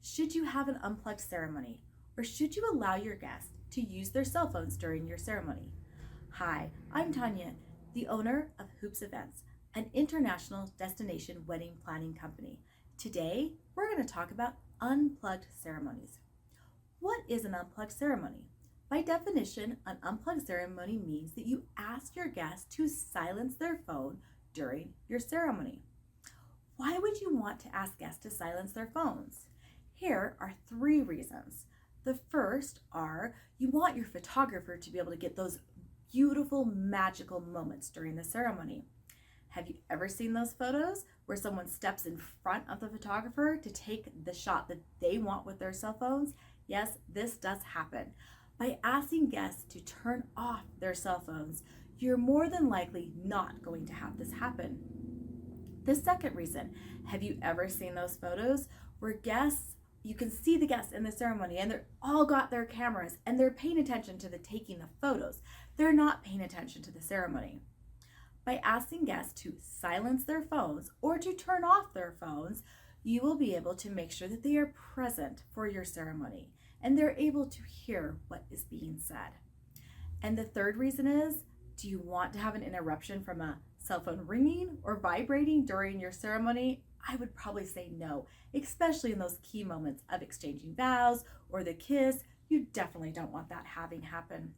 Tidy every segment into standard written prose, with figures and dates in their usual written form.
Should you have an unplugged ceremony, or should you allow your guests to use their cell phones during your ceremony? Hi, I'm Tanya, the owner of Hoops Events, an international destination wedding planning company. Today, we're going to talk about unplugged ceremonies. What is an unplugged ceremony? By definition, an unplugged ceremony means that you ask your guests to silence their phone during your ceremony. Why would you want to ask guests to silence their phones? Here are 3 reasons. The first are you want your photographer to be able to get those beautiful, magical moments during the ceremony. Have you ever seen those photos where someone steps in front of the photographer to take the shot that they want with their cell phones? Yes, this does happen. By asking guests to turn off their cell phones, you're more than likely not going to have this happen. The second reason, have you ever seen those photos where you can see the guests in the ceremony and they're all got their cameras and they're paying attention to the taking of photos. They're not paying attention to the ceremony. By asking guests to silence their phones or to turn off their phones, you will be able to make sure that they are present for your ceremony and they're able to hear what is being said. And the third reason is, do you want to have an interruption from a cell phone ringing or vibrating during your ceremony? I would probably say no, especially in those key moments of exchanging vows or the kiss. You definitely don't want that having happen.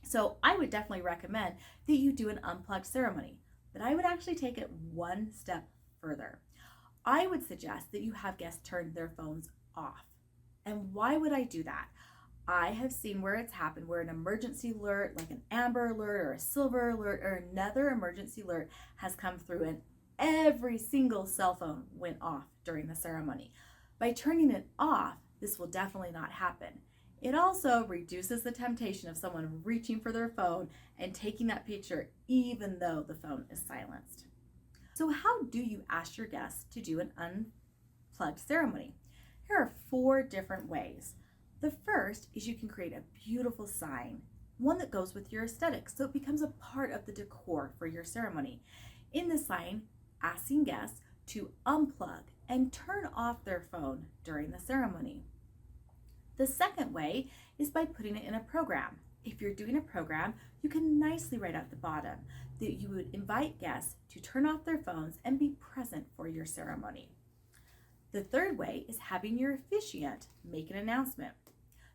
So I would definitely recommend that you do an unplugged ceremony, but I would actually take it one step further. I would suggest that you have guests turn their phones off. And why would I do that? I have seen where it's happened, where an emergency alert, like an amber alert or a silver alert or another emergency alert has come through and every single cell phone went off during the ceremony. By turning it off, this will definitely not happen. It also reduces the temptation of someone reaching for their phone and taking that picture even though the phone is silenced. So how do you ask your guests to do an unplugged ceremony? Here are 4 different ways. The first is you can create a beautiful sign, one that goes with your aesthetics, so it becomes a part of the decor for your ceremony. In the sign, asking guests to unplug and turn off their phone during the ceremony. The second way is by putting it in a program. If you're doing a program, you can nicely write at the bottom that you would invite guests to turn off their phones and be present for your ceremony. The third way is having your officiant make an announcement.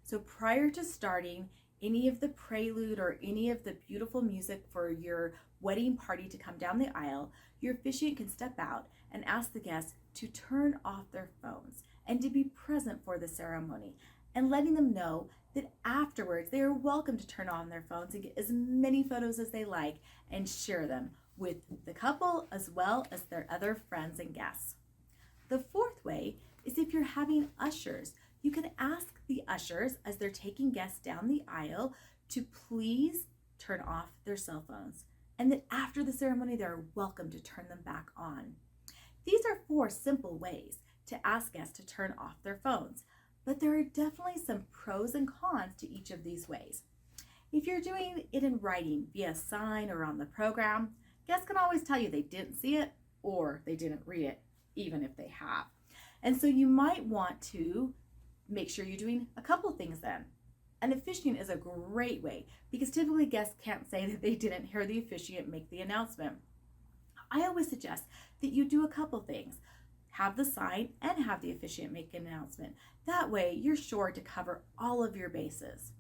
So prior to starting any of the prelude or any of the beautiful music for your wedding party to come down the aisle, your officiant can step out and ask the guests to turn off their phones and to be present for the ceremony, and letting them know that afterwards they are welcome to turn on their phones and get as many photos as they like and share them with the couple as well as their other friends and guests. The fourth way is if you're having ushers. You can ask the ushers as they're taking guests down the aisle to please turn off their cell phones, and that after the ceremony they're welcome to turn them back on. These are 4 simple ways to ask guests to turn off their phones, but there are definitely some pros and cons to each of these ways. If you're doing it in writing via a sign or on the program, guests can always tell you they didn't see it or they didn't read it, even if they have. And so you might want to make sure you're doing a couple things then. An officiant is a great way because typically guests can't say that they didn't hear the officiant make the announcement. I always suggest that you do a couple things. Have the sign and have the officiant make an announcement. That way you're sure to cover all of your bases.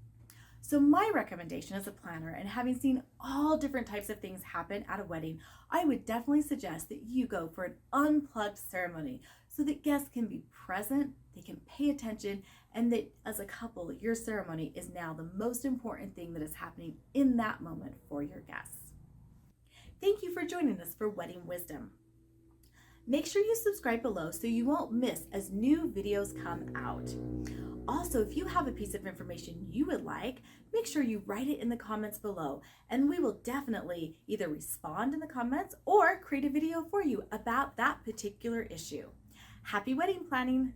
So my recommendation as a planner, and having seen all different types of things happen at a wedding, I would definitely suggest that you go for an unplugged ceremony so that guests can be present, they can pay attention, and that as a couple, your ceremony is now the most important thing that is happening in that moment for your guests. Thank you for joining us for Wedding Wisdom. Make sure you subscribe below so you won't miss as new videos come out. Also, if you have a piece of information you would like, make sure you write it in the comments below, and we will definitely either respond in the comments or create a video for you about that particular issue. Happy wedding planning!